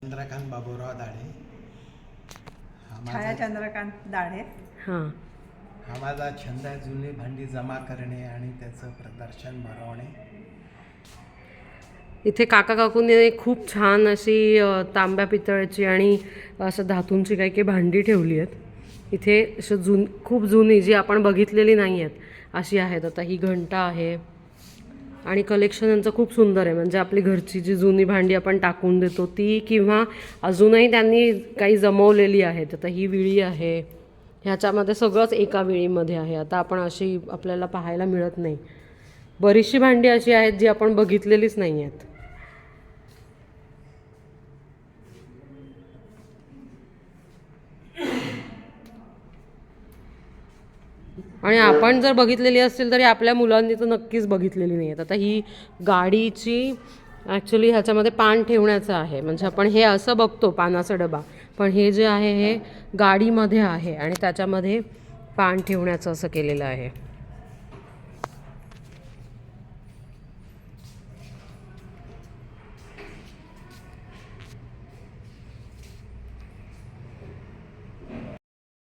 चंद्रकांत बाबूराव दाढे. छाया चंद्रकांत दाढे. हा माझा छंद आहे जुनी भांडी जमा करणे आणि त्याचं प्रदर्शन भरवणे. इथे काका काकूंनी खूप छान अशी तांब्या पितळाची आणि असं धातूंची काही काही भांडी ठेवली आहेत. इथे असं खूप जुनी जी आपण बघितलेली नाही आहेत अशी आहेत. आता ही घंटा आहे आणि कलेक्शन यांचं खूप सुंदर आहे. म्हणजे आपली घरची जी जुनी भांडी आपण टाकून देतो ती, किंवा अजूनही त्यांनी काही जमवलेली आहेत. आता ही विळी आहे, ह्याच्यामध्ये सगळंच एका विळीमध्ये आहे. आता आपण अशी आपल्याला पाहायला मिळत नाही. बरीचशी भांडी अशी आहेत जी आपण बघितलेलीच नाही आहेत. आणि आपण जर बघितलेली असतील तरी आपल्या मुलांनी तर नक्कीच बघितलेली नाही आहेत. आता ही गाडीची ॲक्च्युली ह्याच्यामध्ये पान ठेवण्याचं आहे. म्हणजे आपण हे असं बघतो पानाचा डबा, पण हे जे आहे हे गाडीमध्ये आहे आणि त्याच्यामध्ये पान ठेवण्याचं असं केलेलं आहे.